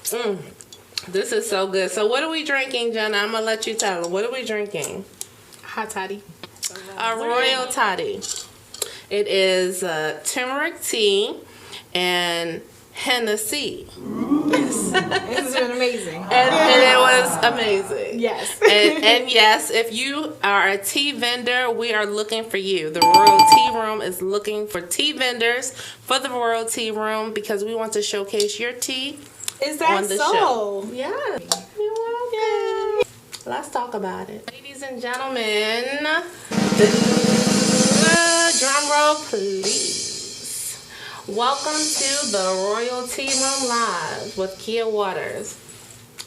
This is so good. So what are we drinking, Jenna? I'm going to let you tell them. What are we drinking? Hot toddy. A royal toddy. It is turmeric tea and Hennessy. It's been amazing. And it was amazing. Yes. And yes, if you are a tea vendor, we are looking for you. The Royal Tea Room is looking for tea vendors for the Royal Tea Room because we want to showcase your tea. Is that on the so? show. Yeah. You're welcome. Let's talk about it. Ladies and gentlemen, drum roll please. Welcome to the Royal Tea Room Live with Kia Waters.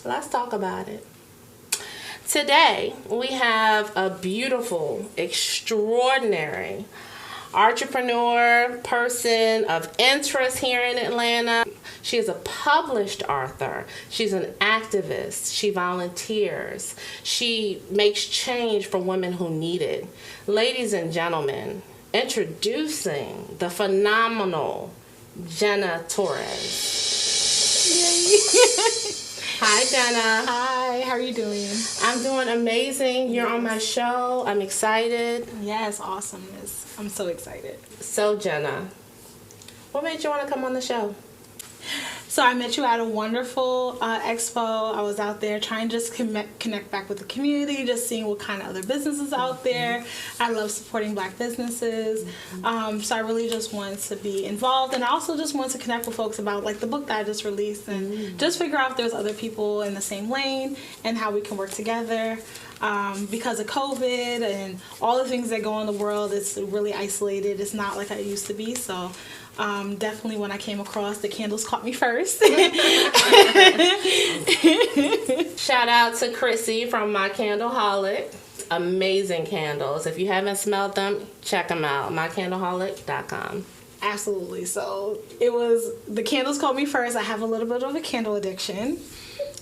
Let's talk about it. Today, we have a beautiful, extraordinary entrepreneur, person of interest here in Atlanta. She is a published author. She's an activist. She volunteers. She makes change for women who need it. Ladies and gentlemen, introducing the phenomenal Jenna Torres. Hi, Jenna. Hi, how are you doing? I'm doing amazing. You're on my show. I'm excited. Yes, awesomeness. I'm so excited. So, Jenna, what made you want to come on the show? So I met you at a wonderful expo. I was out there trying to just connect back with the community, just seeing what kind of other businesses out there. I love supporting Black businesses. So I really just wanted to be involved. And I also just wanted to connect with folks about like the book that I just released and just figure out if there's other people in the same lane and how we can work together. Because of COVID and all the things that go on in the world, it's really isolated. It's not like it used to be. So definitely when I came across, the candles caught me first. Shout out to Chrissy from My Candleholic. Amazing candles. If you haven't smelled them, check them out. MyCandleholic.com. Absolutely. So it was, the candles caught me first. I have a little bit of a candle addiction.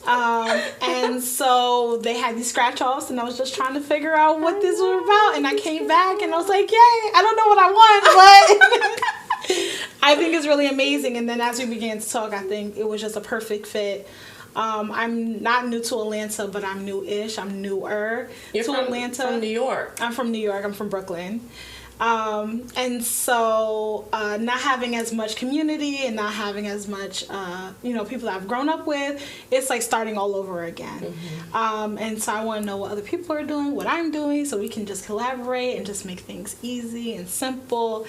And so they had these scratch offs and I was just trying to figure out what this was about, and I came back and I was like, yay, I don't know what I want, but I think it's really amazing. And then as we began to talk, I think it was just a perfect fit. I'm not new to Atlanta, but I'm new-ish. I'm newer to Atlanta. From New York. I'm from New York. I'm from Brooklyn. And so not having as much community and not having as much people that I've grown up with, it's like starting all over again. And so I want to know what other people are doing, what I'm doing, so we can just collaborate and just make things easy and simple.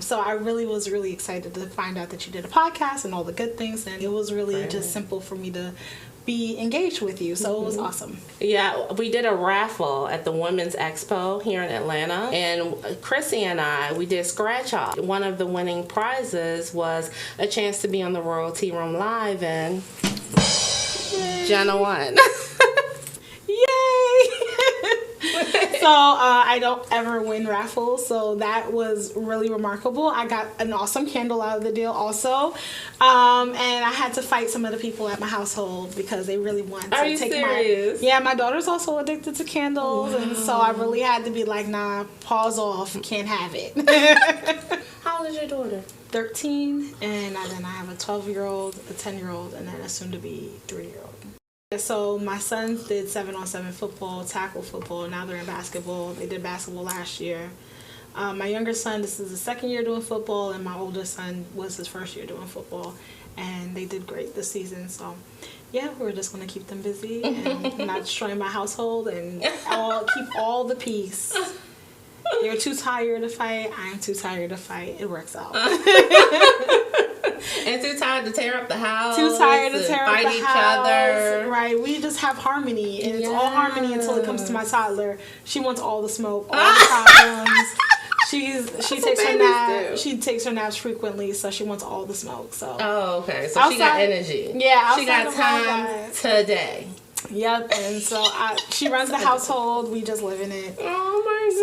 So I really was really excited to find out that you did a podcast and all the good things, and it was really just simple for me to be engaged with you, so it was awesome. Yeah, we did a raffle at the Women's Expo here in Atlanta, and Chrissy and we did scratch off. One of the winning prizes was a chance to be on the Royal Tea Room Live, and Jenna won. Yay! So I don't ever win raffles, so that was really remarkable. I got an awesome candle out of the deal also, and I had to fight some of the people at my household because they really wanted to Are you take serious? my daughter's also addicted to candles. Wow. And so I really had to be like, nah, pause off, can't have it. How old is your daughter? 13, and then I have a 12-year-old, a 10-year-old, and then a soon-to-be 3-year-old. So my sons did 7-on-7 football, tackle football. Now they're in basketball. They did basketball last year. My younger son, this is his second year doing football, and my older son was his first year doing football. And they did great this season. So, yeah, we're just going to keep them busy and not destroy my household and keep all the peace. You're too tired to fight. I'm too tired to fight. It works out. And too tired to tear up the house. Too tired to tear up the each house. Other. Right. We just have harmony. And it's all harmony until it comes to my toddler. She wants all the smoke, all the problems. She takes her naps frequently, so she wants all the smoke. So. Oh, okay. So outside, she got energy. Yeah. She got time today. Yep, and so she runs the household. We just live in it. Oh my god!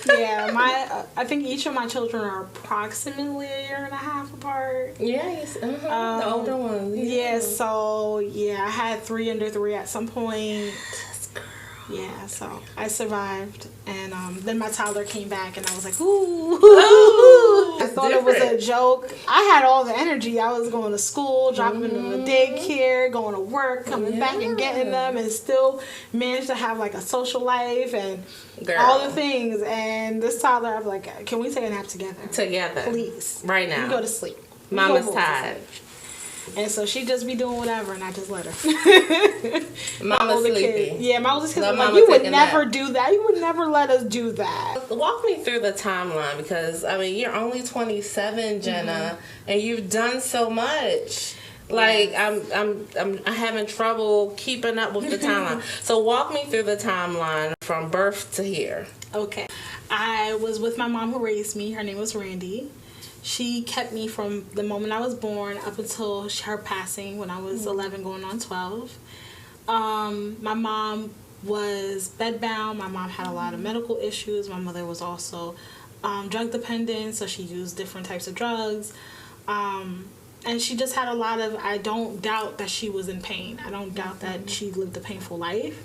So yeah, I think each of my children are approximately a year and a half apart. Yes, the older ones. Yeah, so I had 3 under 3 at some point. Yeah, so I survived, and then my toddler came back, and I was like, ooh. I thought it was a joke. I had all the energy. I was going to school, dropping them to daycare, going to work, coming back and getting them, and still managed to have like a social life and all the things. And this toddler, I'm like, can we take a nap together? Together. Please. Right now. You go to sleep. Mama's tired. And so she just be doing whatever, and I just let her. Mama's sleepy. Yeah, my oldest kid was like, you would never do that. You would never let us do that. Walk me through the timeline, because, I mean, you're only 27, Jenna, and you've done so much. Like, I'm having trouble keeping up with the timeline. So walk me through the timeline from birth to here. Okay. I was with my mom who raised me. Her name was Randy. She kept me from the moment I was born up until her passing when I was 11 going on 12. My mom was bedbound. My mom had a lot of medical issues. My mother was also drug dependent, so she used different types of drugs. And she just had a lot of, I don't doubt that she was in pain. I don't doubt that she lived a painful life.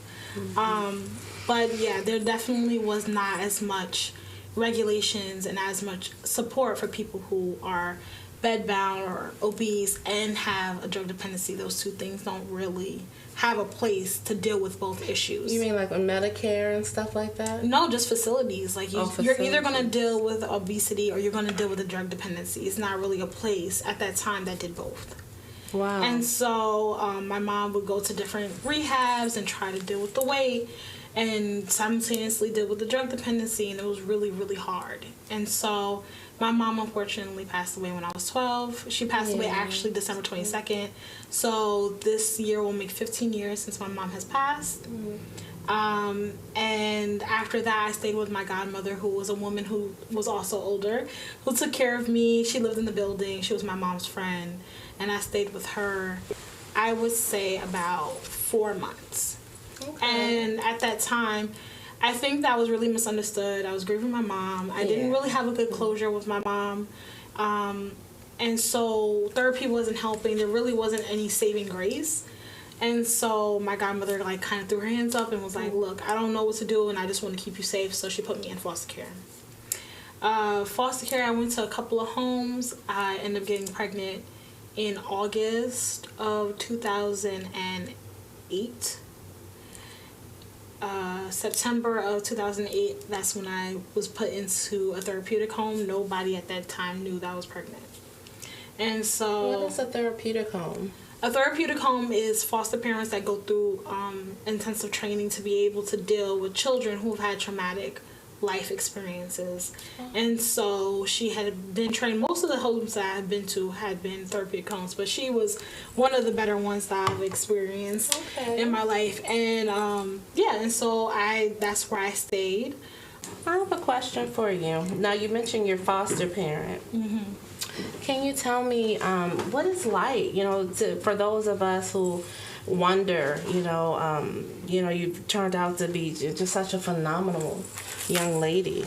But yeah, there definitely was not as much regulations and as much support for people who are bedbound or obese and have a drug dependency. Those two things don't really have a place to deal with both issues. You mean like with Medicare and stuff like that? No, just facilities. Like you're either going to deal with obesity or you're going to deal with a drug dependency. It's not really a place at that time that did both. Wow. And so my mom would go to different rehabs and try to deal with the weight and simultaneously deal with the drug dependency, and it was really, really hard. And so my mom unfortunately passed away when I was 12. She passed away actually December 22nd. So this year will make 15 years since my mom has passed. And after that, I stayed with my godmother, who was a woman who was also older, who took care of me. She lived in the building. She was my mom's friend. And I stayed with her, I would say, about 4 months. Okay. And at that time, I think that was really misunderstood. I was grieving my mom. I didn't really have a good closure with my mom. And so therapy wasn't helping. There really wasn't any saving grace. And so my godmother kind of threw her hands up and was like, look, I don't know what to do, and I just want to keep you safe. So she put me in foster care. Foster care, I went to a couple of homes. I ended up getting pregnant in August of 2008. September of 2008, that's when I was put into a therapeutic home. Nobody at that time knew that I was pregnant. And so... What is a therapeutic home? A therapeutic home is foster parents that go through intensive training to be able to deal with children who have had traumatic life experiences. And so she had been trained. Most of the homes that I've been to had been therapeutic homes, but she was one of the better ones that I've experienced in my life. And and so that's where I stayed. I have a question for you. Now, you mentioned your foster parent. Can you tell me what it's like, for those of us who wonder, you've turned out to be just such a phenomenal young lady.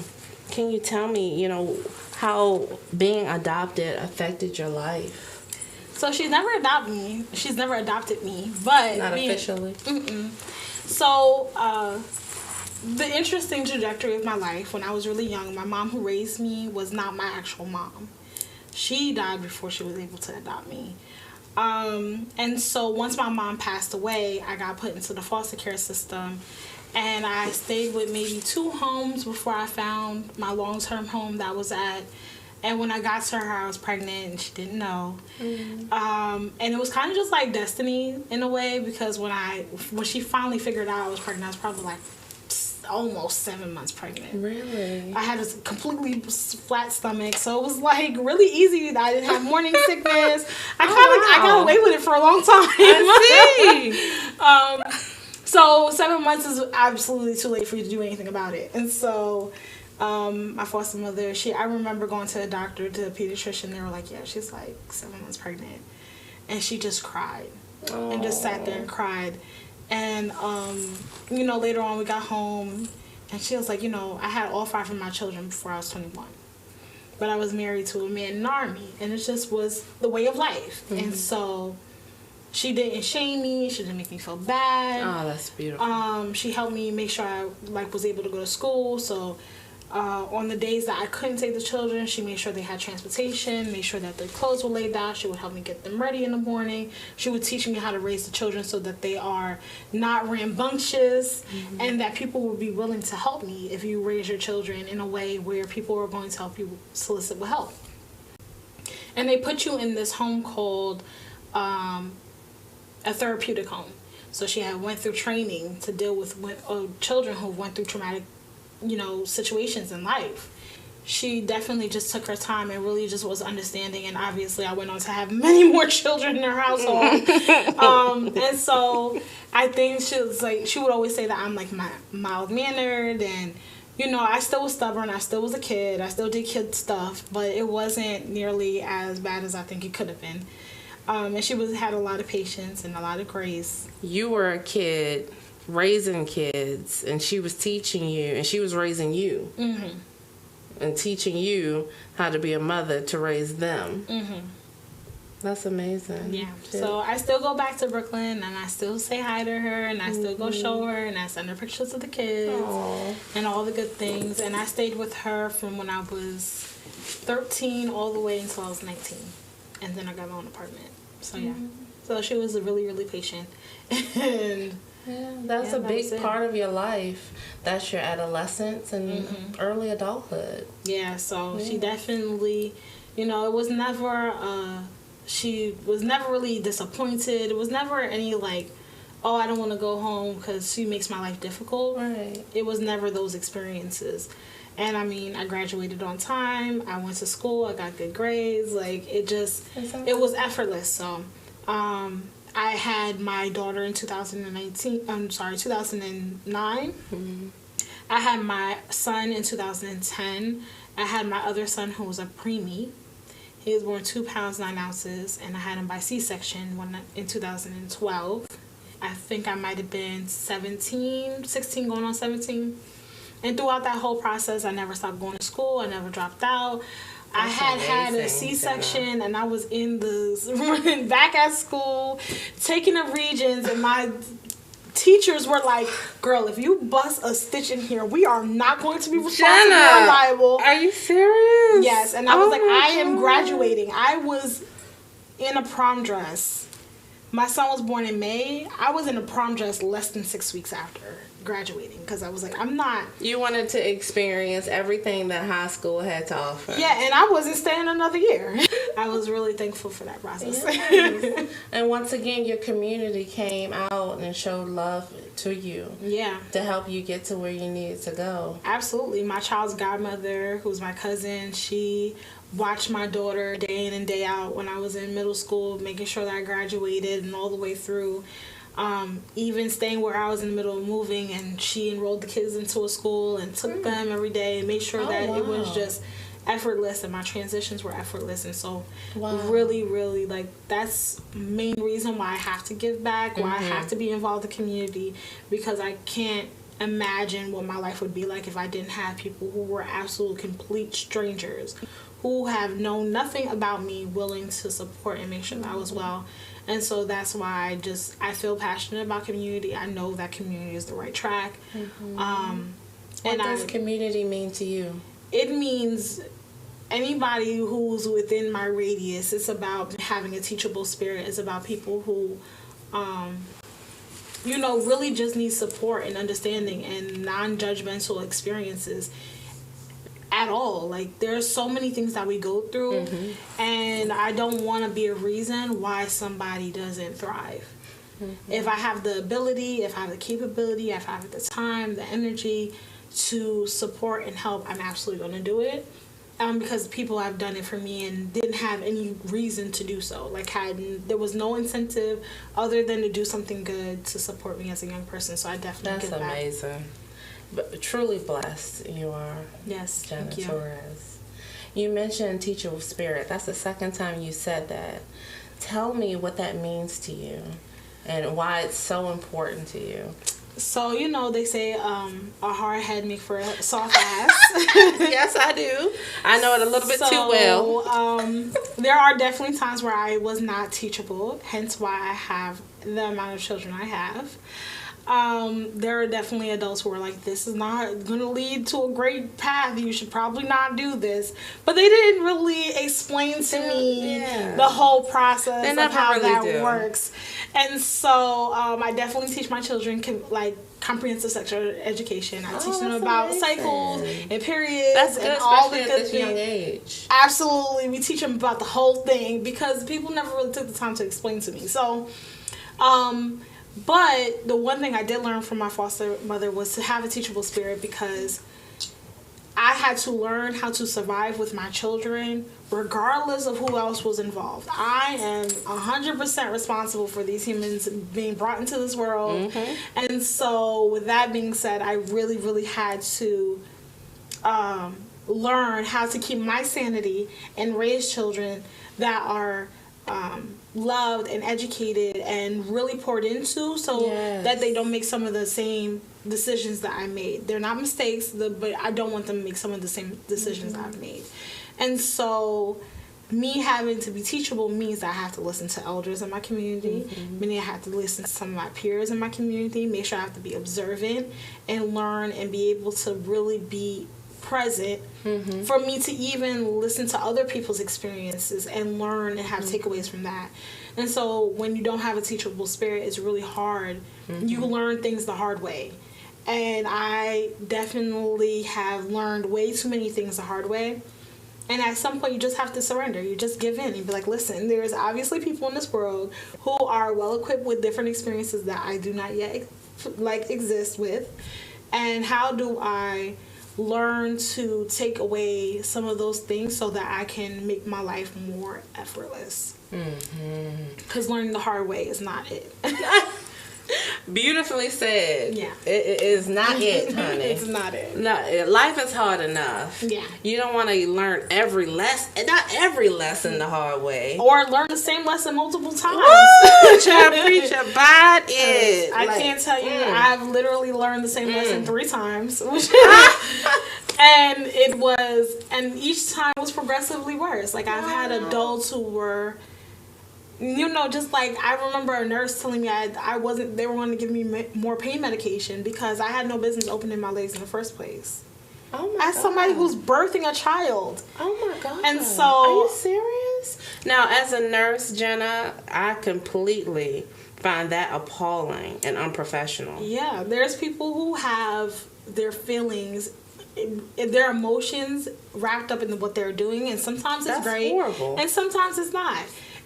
Can you tell me, how being adopted affected your life? So she's never adopted me. She's never adopted me, but not officially. So the interesting trajectory of my life, when I was really young, my mom who raised me was not my actual mom. She died before she was able to adopt me. And so once my mom passed away, I got put into the foster care system, and I stayed with maybe 2 homes before I found my long-term home that I was at. And when I got to her, I was pregnant, and she didn't know. And it was kind of just like destiny in a way, because when she finally figured out I was pregnant, I was probably almost 7 months pregnant. Really? I had a completely flat stomach, so it was really easy. I didn't have morning sickness. I got away with it for a long time. I see. So 7 months is absolutely too late for you to do anything about it. And so my foster mother, I remember going to a doctor, to a pediatrician. They were like, yeah, she's 7 months pregnant. And she just cried. And just sat there and cried. And, later on we got home, and she was like, I had all 5 of my children before I was 21. But I was married to a man in the Army, and it just was the way of life. And so she didn't shame me. She didn't make me feel bad. Oh, that's beautiful. She helped me make sure I was able to go to school. So On the days that I couldn't take the children, she made sure they had transportation, made sure that their clothes were laid out. She would help me get them ready in the morning. She would teach me how to raise the children so that they are not rambunctious, and that people will be willing to help me if you raise your children in a way where people are going to help you solicit with help. And they put you in this home called a therapeutic home. So she had went through training to deal with children who went through traumatic situations in life. She definitely just took her time and really just was understanding, and obviously I went on to have many more children in her household. And so I think she would always say that I'm like mild-mannered, and I still was stubborn, I still was a kid, I still did kid stuff, but it wasn't nearly as bad as I think it could have been. And she had a lot of patience and a lot of grace. You were a kid raising kids, and she was teaching you, and she was raising you, and teaching you how to be a mother to raise them. That's amazing. Yeah. So I still go back to Brooklyn, and I still say hi to her, and I still go show her, and I send her pictures of the kids. Aww. And all the good things. And I stayed with her from when I was 13 all the way until I was 19, and then I got my own apartment. So yeah. So she was really, really patient. And that's a big part of your life. That's your adolescence and early adulthood. Yeah, so she definitely, it was never, she was never really disappointed. It was never any like, oh, I don't want to go home because she makes my life difficult. Right. It was never those experiences. And I mean, I graduated on time. I went to school. I got good grades. Like, it was effortless. So, I had my daughter in 2009. I had my son in 2010. I had my other son who was a preemie. He was born 2 pounds 9 ounces, and I had him by C-section in 2012. I think I might have been 16 going on 17. And throughout that whole process, I never stopped going to school. I never dropped out. I had a C-section, and I was running back at school, taking the Regents, and my teachers were like, girl, if you bust a stitch in here, we are not going to be responsible or liable. Are you serious? Yes, and I was like, I am graduating. I was in a prom dress. My son was born in May. I was in a prom dress less than 6 weeks after graduating, because I was like, I'm not. You wanted to experience everything that high school had to offer. Yeah, and I wasn't staying another year. I was really thankful for that process. Yes. And once again, your community came out and showed love to you. Yeah. To help you get to where you needed to go. Absolutely. My child's godmother, who's my cousin, she watched my daughter day in and day out when I was in middle school, making sure that I graduated and all the way through. Even staying where I was in the middle of moving, and she enrolled the kids into a school and took them every day and made sure that it was just effortless, and my transitions were effortless. And so really, really, like, that's the main reason why I have to give back, why I have to be involved in the community, because I can't imagine what my life would be like if I didn't have people who were absolute complete strangers who have known nothing about me willing to support and make sure that I was well. And so that's why I feel passionate about community. I know that community is the right track. What does community mean to you? It means anybody who's within my radius. It's about having a teachable spirit. It's about people who, really just need support and understanding and non-judgmental experiences at all. Like, there's so many things that we go through, and I don't want to be a reason why somebody doesn't thrive. If I have the ability, if I have the capability, if I have the time, the energy to support and help, I'm absolutely going to do it. Because people have done it for me and didn't have any reason to do so. Like, there was no incentive other than to do something good to support me as a young person. So I definitely give back. That's amazing. But truly blessed you are. Yes, Jenna Torres. You mentioned teachable spirit. That's the second time you said that. Tell me what that means to you and why it's so important to you. So, they say a hard head make for a soft ass. Yes, I do. I know it a little bit too well. There are definitely times where I was not teachable, hence why I have the amount of children I have. there are definitely adults who are like, this is not going to lead to a great path. You should probably not do this. But they didn't really explain to me the whole process of how that works. And so I definitely teach my children comprehensive sexual education. I teach them about cycles and periods. That's good, and all the especially good at this young age. Absolutely. We teach them about the whole thing because people never really took the time to explain to me. So, but the one thing I did learn from my foster mother was to have a teachable spirit, because I had to learn how to survive with my children regardless of who else was involved. I am 100% responsible for these humans being brought into this world. And so with that being said, I really, really had to learn how to keep my sanity and raise children that are loved and educated and really poured into, so that they don't make some of the same decisions that I made. They're not mistakes, but I don't want them to make some of the same decisions I've made. And so me having to be teachable means that I have to listen to elders in my community, meaning I have to listen to some of my peers in my community, make sure I have to be observant and learn and be able to really be present for me to even listen to other people's experiences and learn and have takeaways from that. And so when you don't have a teachable spirit, it's really hard. You learn things the hard way. And I definitely have learned way too many things the hard way. And at some point, you just have to surrender. You just give in and be like, listen, there's obviously people in this world who are well-equipped with different experiences that I do not yet exist with. And how do I learn to take away some of those things so that I can make my life more effortless? Because learning the hard way is not it. Beautifully said. Yeah. It is not it, honey. It's not it. No, life is hard enough. Yeah. You don't want to learn every lesson, not every lesson the hard way. Or learn the same lesson multiple times. Child, preach about it. I can't tell you, I've literally learned the same lesson 3 times. And each time was progressively worse. Like, I've had adults who were, just like, I remember a nurse telling me they were going to give me more pain medication because I had no business opening my legs in the first place. Oh my As somebody who's birthing a child. Oh my God. And so, are you serious? Now, as a nurse, Jenna, I completely find that appalling and unprofessional. Yeah, there's people who have their feelings, their emotions wrapped up in what they're doing, and sometimes it's great, horrible. And sometimes it's not.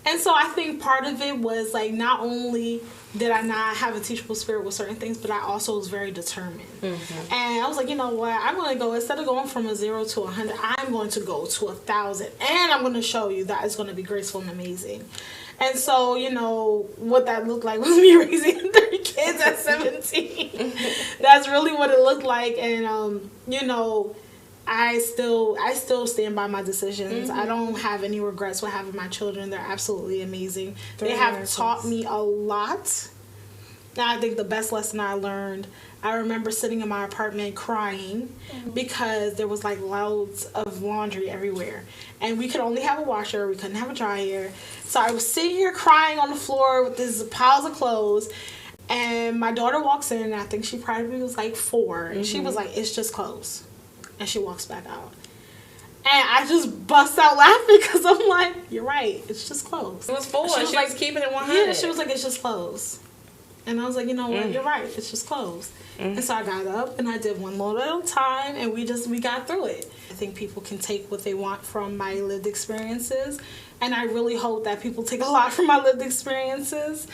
And so I think part of it was, like, not only did I not have a teachable spirit with certain things, but I also was very determined. And I was like, you know what? I'm going to go, instead of going from a 0 to 100, I'm going to go to 1,000. And I'm going to show you that it's going to be graceful and amazing. And so, what that looked like was me raising 3 kids at 17. That's really what it looked like. And, I still stand by my decisions. I don't have any regrets with having my children. They're absolutely amazing. They have taught me a lot. And I think the best lesson I learned, I remember sitting in my apartment crying because there was like loads of laundry everywhere. And we could only have a washer. We couldn't have a dryer. So I was sitting here crying on the floor with these piles of clothes. And my daughter walks in, and I think she probably was like 4. And she was like, "It's just clothes." And she walks back out. And I just bust out laughing because I'm like, you're right. It's just clothes. It was 4. She was keeping it 100. Yeah, she was like, it's just clothes. And I was like, you know what? You're right. It's just clothes. And so I got up and I did one load at a time, and we got through it. I think people can take what they want from my lived experiences. And I really hope that people take a lot from my lived experiences.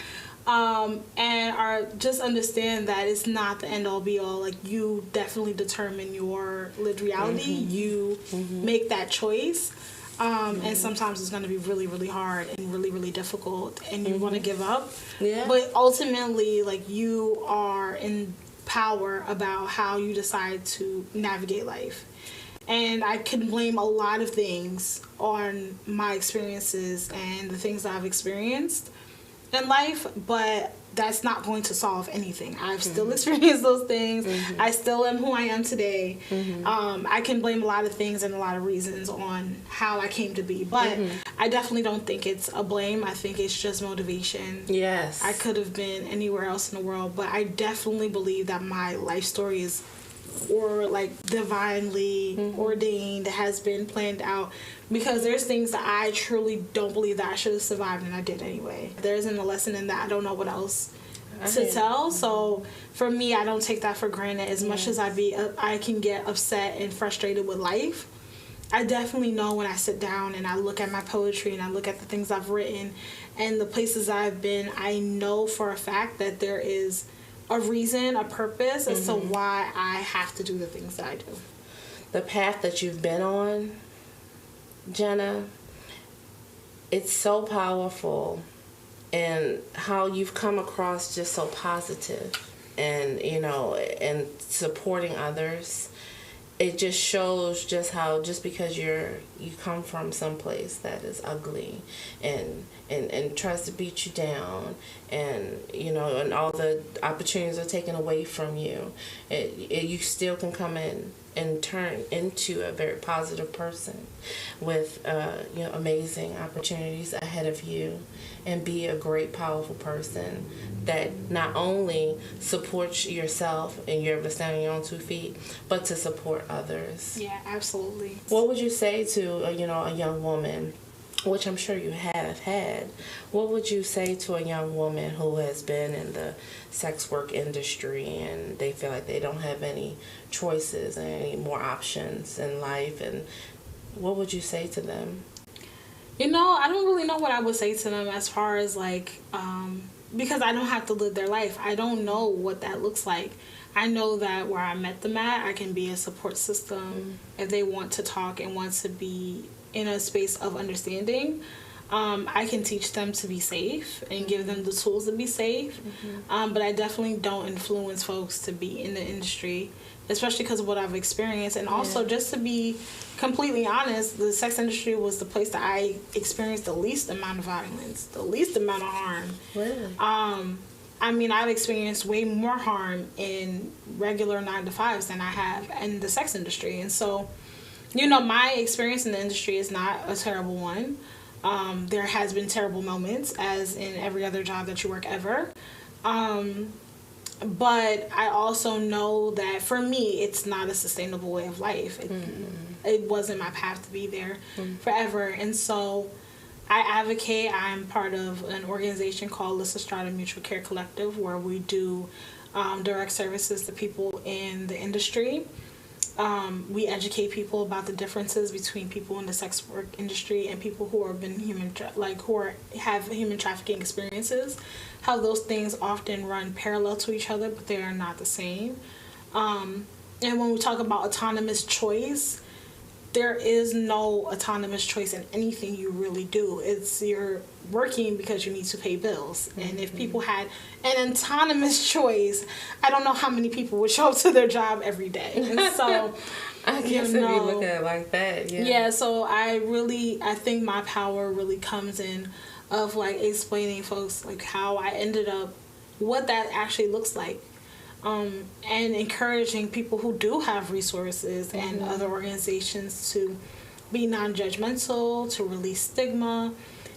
And are just understand that it's not the end all be all. Like, you definitely determine your lived reality. You make that choice. And sometimes it's going to be really, really hard and really, really difficult, and you want to give up. Yeah. But ultimately, like, you are in power about how you decide to navigate life. And I can blame a lot of things on my experiences and the things that I've experienced. in life, but that's not going to solve anything. I've still experienced those things. I still am who I am today. I can blame a lot of things and a lot of reasons on how I came to be, but I definitely don't think it's a blame. I think it's just motivation. Yes. I could have been anywhere else in the world, but I definitely believe that my life story is divinely ordained, has been planned out, because there's things that I truly don't believe that I should have survived, and I did anyway. There isn't a lesson in that. I don't know what else to tell. So for me, I don't take that for granted. As much as I can get upset and frustrated with life, I definitely know when I sit down and I look at my poetry and I look at the things I've written and the places I've been, I know for a fact that there is a reason, a purpose as to why I have to do the things that I do. The path that you've been on, Jenna, it's so powerful, and how you've come across just so positive and, you know, and supporting others. It just shows just how, just because you come from someplace that is ugly and tries to beat you down, and, you know, and all the opportunities are taken away from you, you still can come in and turn into a very positive person with you know, amazing opportunities ahead of you, and be a great, powerful person that not only supports yourself and you're able to stand on your own 2 feet, but to support others. Yeah, absolutely. What would you say to a young woman, which I'm sure you have had, what would you say to a young woman who has been in the sex work industry and they feel like they don't have any choices and any more options in life, and what would you say to them? You know, I don't really know what I would say to them as far as because I don't have to live their life. I don't know what that looks like. I know that where I met them at, I can be a support system if they want to talk and want to be in a space of understanding. I can teach them to be safe and give them the tools to be safe. But I definitely don't influence folks to be in the industry, especially because of what I've experienced. And also, just to be completely honest, the sex industry was the place that I experienced the least amount of violence, the least amount of harm. Really? I mean, I've experienced way more harm in regular 9-to-5s than I have in the sex industry. And so, you know, my experience in the industry is not a terrible one. There has been terrible moments, as in every other job that you work ever. But I also know that for me, it's not a sustainable way of life. It wasn't my path to be there forever. And so I advocate. I'm part of an organization called Lysistrata Mutual Care Collective, where we do direct services to people in the industry. We educate people about the differences between people in the sex work industry and people who have been have human trafficking experiences. How those things often run parallel to each other, but they are not the same. And when we talk about autonomous choice, there is no autonomous choice in anything you really do. It's you're working because you need to pay bills. And if people had an autonomous choice, I don't know how many people would show up to their job every day. And so I guess if you look at it like that, yeah, so I think my power really comes in of explaining folks how I ended up, what that actually looks like. And encouraging people who do have resources and other organizations to be non-judgmental, to release stigma,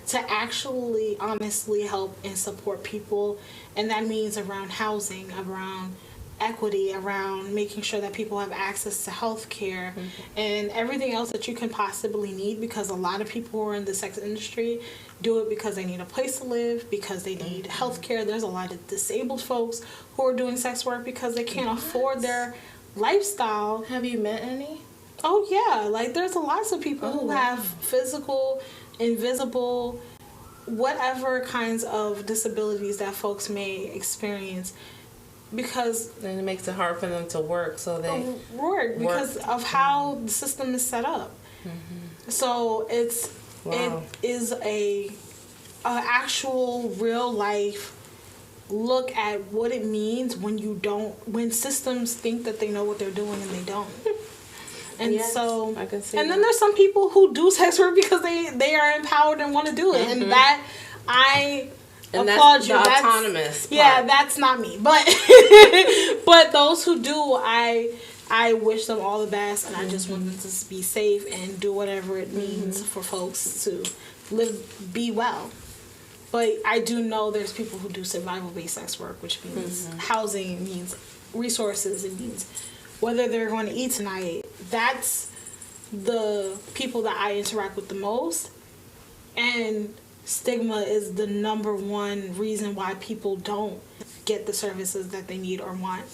to actually honestly help and support people. And that means around housing, around equity, around making sure that people have access to health care and everything else that you can possibly need, because a lot of people who are in the sex industry do it because they need a place to live, because they need health care. There's a lot of disabled folks who are doing sex work because they can't afford their lifestyle. Have you met any? Oh yeah, there's lots of people who have physical, invisible, whatever kinds of disabilities that folks may experience. Because then it makes it hard for them to work, so they work because of how the system is set up. So it is a actual real life look at what it means when systems think that they know what they're doing and they don't. And so I can see then there's some people who do sex work because they are empowered and want to do it, and that I And applaud that's you. The That's autonomous part. Yeah, that's not me. But but those who do, I wish them all the best, and I just want them to be safe and do whatever it means for folks to be well. But I do know there's people who do survival-based sex work, which means housing, it means resources, it means whether they're going to eat tonight. That's the people that I interact with the most. And stigma is the number one reason why people don't get the services that they need or want.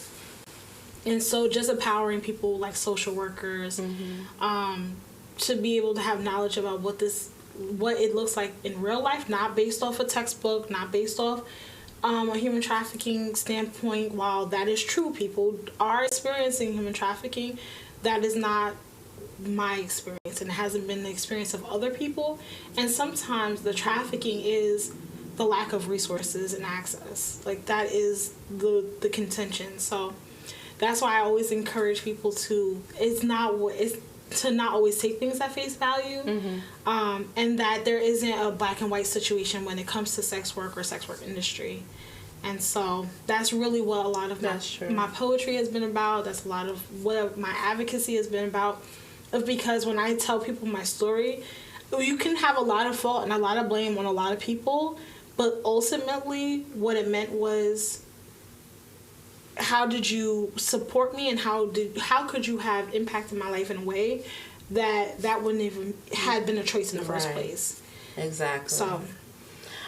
And so just empowering people like social workers to be able to have knowledge about what it looks like in real life, not based off a textbook, not based off a human trafficking standpoint. While that is true, people are experiencing human trafficking, that is not my experience, and it hasn't been the experience of other people. And sometimes the trafficking is the lack of resources and access. Like, that is the contention. So that's why I always encourage people to not always take things at face value, and that there isn't a black and white situation when it comes to sex work or sex work industry. And so that's really what a lot of my poetry has been about. That's a lot of what my advocacy has been about. Because when I tell people my story, you can have a lot of fault and a lot of blame on a lot of people, but ultimately what it meant was, how did you support me, and how could you have impacted my life in a way that wouldn't even had been a choice in the first place. Exactly. So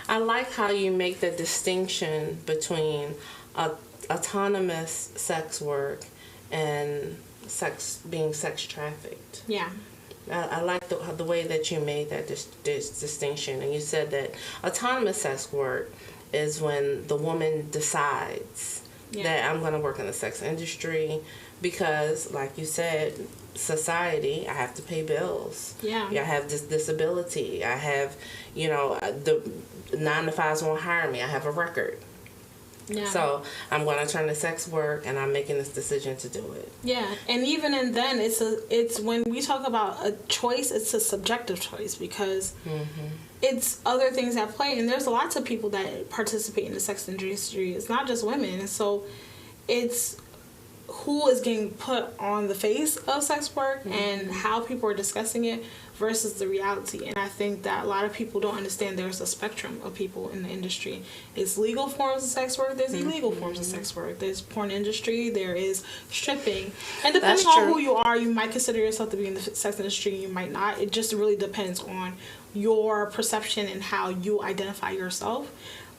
I like how you make the distinction between autonomous sex work and being sex trafficked. Yeah. I like the way that you made that this distinction. And you said that autonomous sex work is when the woman decides that I'm going to work in the sex industry because, like you said, society, I have to pay bills. Yeah. I have this disability. I have, the 9-to-5s won't hire me. I have a record. Yeah. So I'm going to turn to sex work, and I'm making this decision to do it. Yeah, and even and then it's when we talk about a choice, it's a subjective choice, because it's other things at play, and there's lots of people that participate in the sex industry. It's not just women, and so it's who is getting put on the face of sex work and how people are discussing it versus the reality. And I think that a lot of people don't understand there's a spectrum of people in the industry. It's legal forms of sex work, there's illegal forms of sex work. There's porn industry, there is stripping. And depending on who you are, you might consider yourself to be in the sex industry, you might not. It just really depends on your perception and how you identify yourself.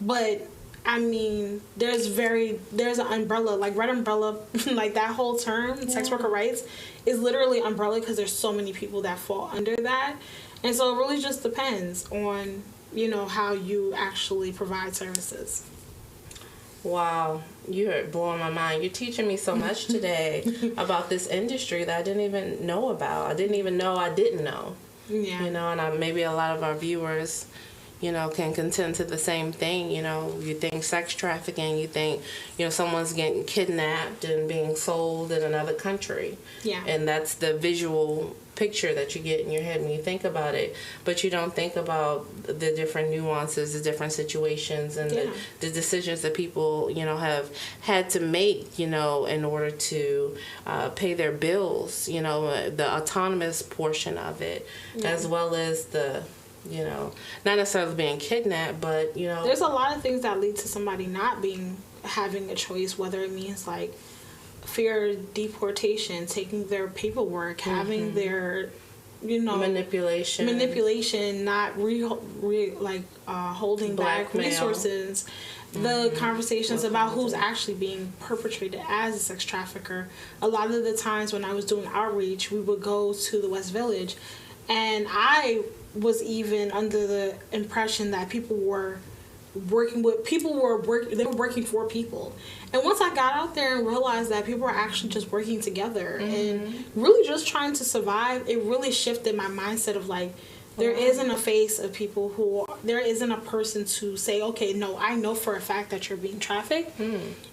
But I mean, there's an umbrella, like Red Umbrella, like that whole term, sex worker rights, is literally umbrella because there's so many people that fall under that. And so it really just depends on, how you actually provide services. Wow, you're blowing my mind. You're teaching me so much today about this industry that I didn't even know about. I didn't even know I didn't know. Yeah. And maybe a lot of our viewers can contend to the same thing. You think sex trafficking, you think, someone's getting kidnapped and being sold in another country. Yeah. And that's the visual picture that you get in your head when you think about it. But you don't think about the different nuances, the different situations, and the decisions that people, have had to make, in order to pay their bills, the autonomous portion of it, as well as the not necessarily being kidnapped, but there's a lot of things that lead to somebody not having a choice, whether it means like fear of deportation, taking their paperwork, having their manipulation, not holding back resources, the conversations about who's actually being perpetrated as a sex trafficker. A lot of the times when I was doing outreach, we would go to the West Village, and I was even under the impression that people were working for people. And once I got out there and realized that people were actually just working together and really just trying to survive, it really shifted my mindset of like, there isn't a face of people there isn't a person to say, okay, no, I know for a fact that you're being trafficked.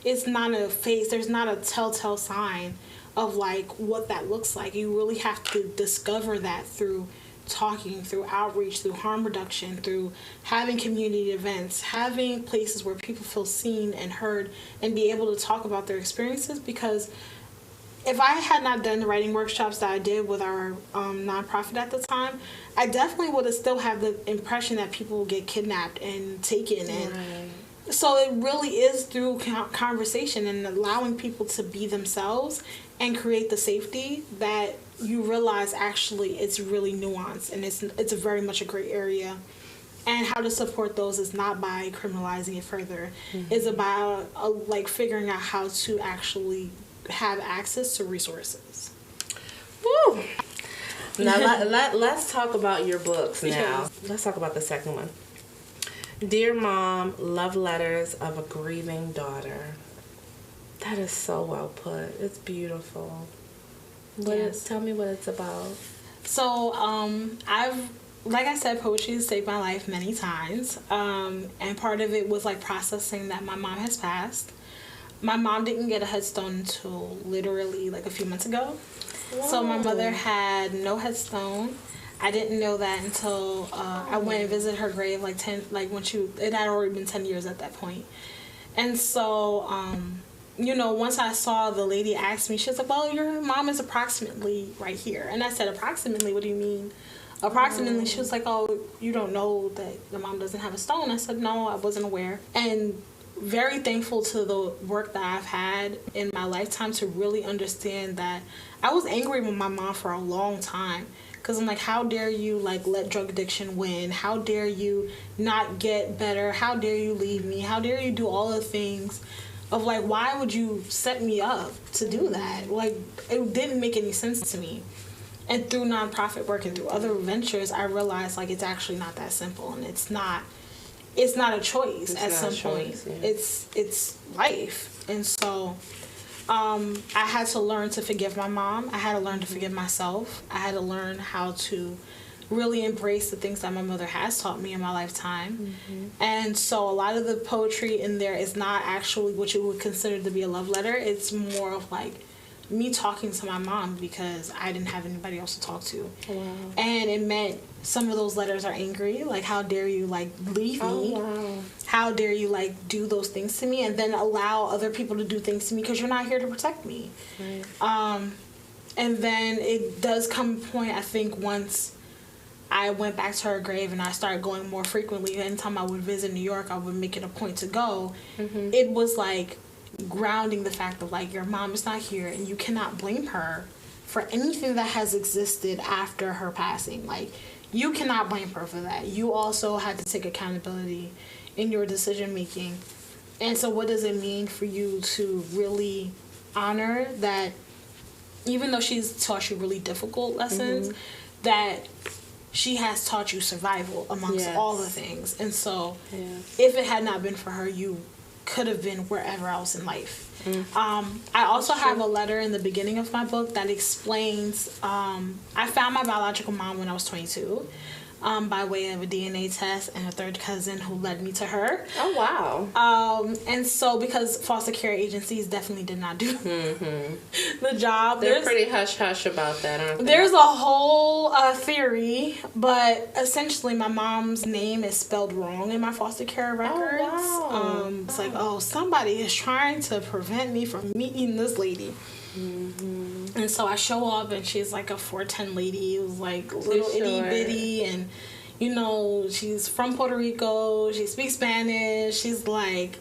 It's not a face, there's not a telltale sign of like what that looks like. You really have to discover that through talking, through outreach, through harm reduction, through having community events, having places where people feel seen and heard and be able to talk about their experiences. Because if I had not done the writing workshops that I did with our nonprofit at the time, I definitely would have still had the impression that people get kidnapped and taken. And Right. so it really is through conversation and allowing people to be themselves and create the safety that you realize actually it's really nuanced, and it's a very much a gray area. And how to support those is not by criminalizing it further. It's about like figuring out how to actually have access to resources. Woo! Now let's talk about your books now. Yeah. Let's talk about the second one. Dear Mom, Love Letters of a Grieving Daughter. That is so well put. It's beautiful. Tell me what it's about. So, like I said, poetry has saved my life many times. And part of it was like processing that my mom has passed. My mom didn't get a headstone until literally like a few months ago. Whoa. So my mother had no headstone. I didn't know that until I went and visited her grave it had already been 10 years at that point. And so, once I saw the lady ask me, she was like, well, your mom is approximately right here. And I said, approximately? What do you mean? Approximately. She was like, oh, you don't know that your mom doesn't have a stone? I said, no, I wasn't aware. And very thankful to the work that I've had in my lifetime to really understand that I was angry with my mom for a long time. Because I'm like, how dare you, like, let drug addiction win? How dare you not get better? How dare you leave me? How dare you do all the things of, like, why would you set me up to do that? Like, it didn't make any sense to me. And through nonprofit work and through other ventures, I realized, like, it's actually not that simple. And it's not a choice at some point. Yeah. It's life. And so I had to learn to forgive my mom. I had to learn to forgive myself. I had to learn how to really embrace the things that my mother has taught me in my lifetime. And so a lot of the poetry in there is not actually what you would consider to be a love letter. It's more of like me talking to my mom because I didn't have anybody else to talk to. Wow. And it meant some of those letters are angry, like, how dare you, like, leave me? Wow. How dare you, like, do those things to me and then allow other people to do things to me because you're not here to protect me. Right. And then it does come a point, I think, once I went back to her grave and I started going more frequently. Anytime I would visit New York, I would make it a point to go. It was like grounding the fact of, like, your mom is not here and you cannot blame her for anything that has existed after her passing. Like, you cannot blame her for that. You also had to take accountability in your decision making. And so what does it mean for you to really honor that even though she's taught you really difficult lessons, that she has taught you survival amongst all the things. And so if it had not been for her, you could have been wherever else in life. I also have a letter in the beginning of my book that explains I found my biological mom when I was 22 by way of a DNA test and a third cousin who led me to her. Oh, wow. And so because foster care agencies definitely did not do the job. They're pretty hush-hush about that, aren't they? There's a whole theory, but essentially my mom's name is spelled wrong in my foster care records. Oh, wow. It's like, oh, somebody is trying to prevent me from meeting this lady. And so I show up and she's like a 4'10" lady who's like little itty bitty, and you know, she's from Puerto Rico, she speaks Spanish, she's like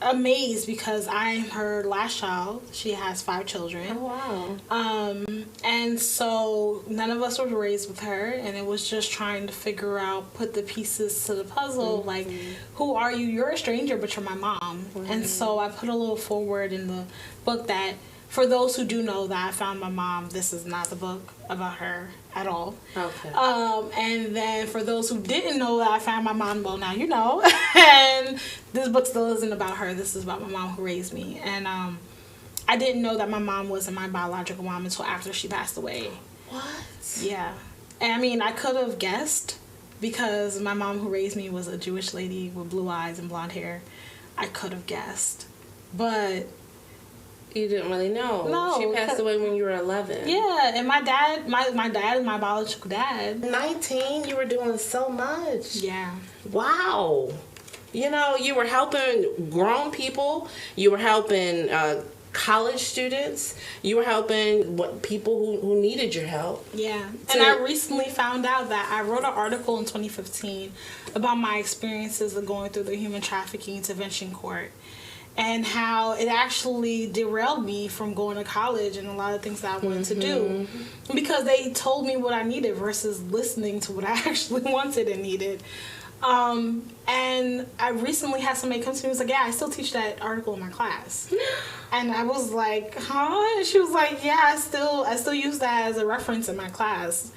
amazed because I'm her last child. She has 5 children. Oh, wow. And so none of us were raised with her, and it was just trying to figure out, put the pieces to the puzzle, like, who are you? You're a stranger, but you're my mom. And so I put a little forward in the book that for those who do know that I found my mom, this is not the book about her at all. Okay. And then for those who didn't know that I found my mom, well, now you know. And this book still isn't about her. This is about my mom who raised me. And I didn't know that my mom wasn't my biological mom until after she passed away. What? Yeah. And I mean, I could have guessed because my mom who raised me was a Jewish lady with blue eyes and blonde hair. I could have guessed. But You didn't really know. No, She passed away when you were 11. Yeah, and my dad is my biological dad. 19, you were doing so much. Yeah. Wow. You know, you were helping grown people. You were helping college students. You were helping people who needed your help. Yeah. And I recently found out that I wrote an article in 2015 about my experiences of going through the human trafficking intervention court, and how it actually derailed me from going to college and a lot of things that I wanted to do, because they told me what I needed versus listening to what I actually wanted and needed. And I recently had somebody come to me and was like, yeah, I still teach that article in my class. And I was like, huh? And she was like, yeah, I still use that as a reference in my class.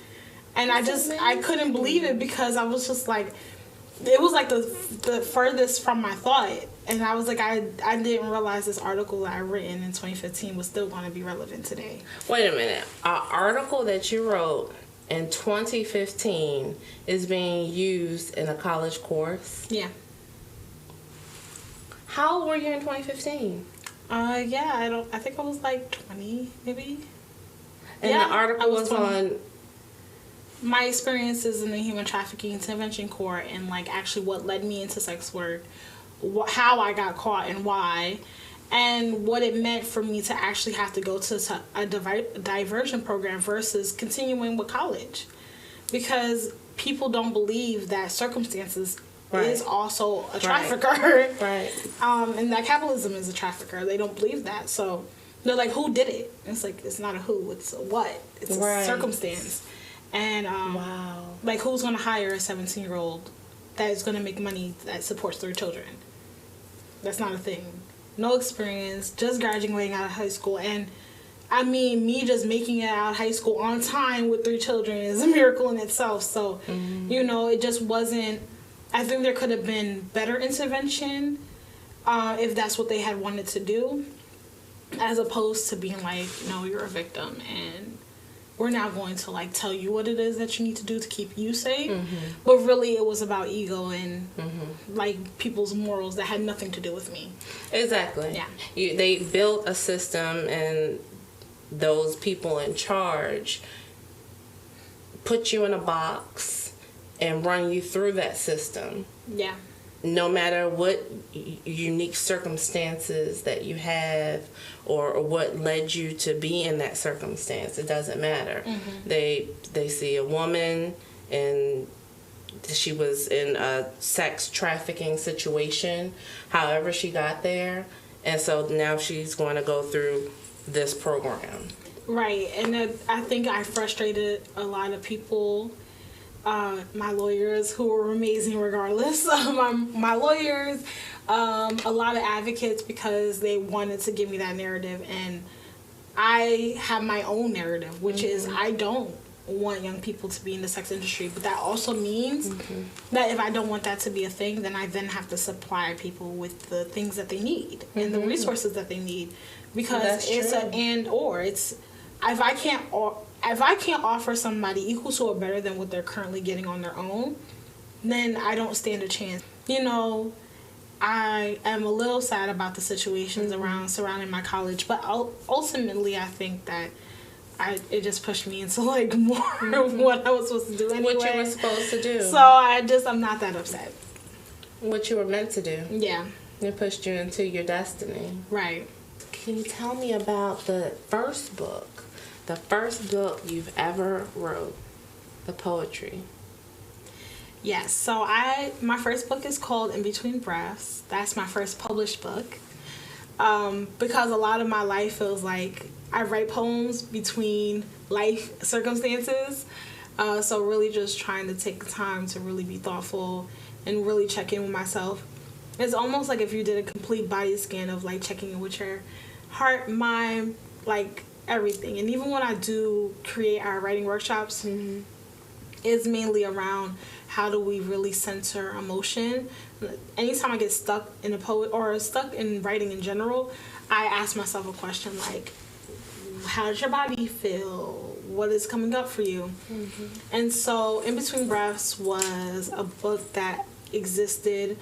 And I couldn't believe it, because I was just like, it was like the furthest from my thought. And I was like, I didn't realize this article that I written in 2015 was still going to be relevant today. Wait a minute. An article that you wrote in 2015 is being used in a college course? Yeah. How old were you in 2015? Yeah, I think I was like 20, maybe. And yeah, the article was on my experiences in the human trafficking intervention court, and like actually what led me into sex work, how I got caught and why, and what it meant for me to actually have to go to a diversion program versus continuing with college, because people don't believe that circumstances is also a trafficker. Right. And that capitalism is a trafficker. They don't believe that. So they're like, who did it? And it's like, it's not a who, it's a what. It's a circumstance. And like, who's going to hire a 17-year-old that is going to make money that supports 3 children? That's not a thing. No experience, just graduating out of high school. And I mean, me just making it out of high school on time with 3 children is a miracle in itself. So, you know, it just wasn't. I think there could have been better intervention if that's what they had wanted to do, as opposed to being like, no, you're a victim and we're now going to like tell you what it is that you need to do to keep you safe. But really it was about ego and like people's morals that had nothing to do with me. Exactly. Yeah. They built a system, and those people in charge put you in a box and run you through that system. Yeah. No matter what unique circumstances that you have or what led you to be in that circumstance, it doesn't matter. They see a woman and she was in a sex trafficking situation, however she got there, and so now she's going to go through this program. Right, and I think I frustrated a lot of people. My lawyers, who were amazing regardless. My lawyers, a lot of advocates, because they wanted to give me that narrative, and I have my own narrative, which is I don't want young people to be in the sex industry, but that also means that if I don't want that to be a thing, then I then have to supply people with the things that they need and the resources that they need, because it's an and or. It's if I can't offer somebody equal to or better than what they're currently getting on their own, then I don't stand a chance. You know, I am a little sad about the situations surrounding my college, but ultimately I think that it just pushed me into like more of what I was supposed to do anyway. What you were supposed to do. So I'm not that upset. What you were meant to do. Yeah. It pushed you into your destiny. Right. Can you tell me about the first book you've ever wrote, the poetry? Yes, so my first book is called In Between Breaths. That's my first published book. Because a lot of my life feels like I write poems between life circumstances. So really just trying to take the time to really be thoughtful and really check in with myself. It's almost like if you did a complete body scan of like checking in with your heart, mind, like everything. And even when I do create our writing workshops, it's mainly around how do we really center emotion. Anytime I get stuck in a poet or stuck in writing in general, I ask myself a question like, how does your body feel? What is coming up for you? And so In Between Breaths was a book that existed.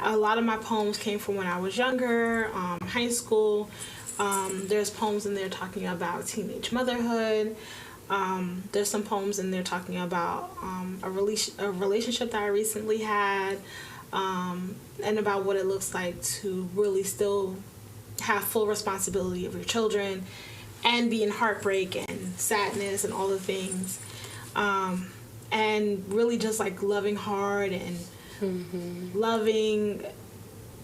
A lot of my poems came from when I was younger, high school. There's poems in there talking about teenage motherhood. There's some poems in there talking about a relationship that I recently had, and about what it looks like to really still have full responsibility of your children and be in heartbreak and sadness and all the things. And really just like loving hard and loving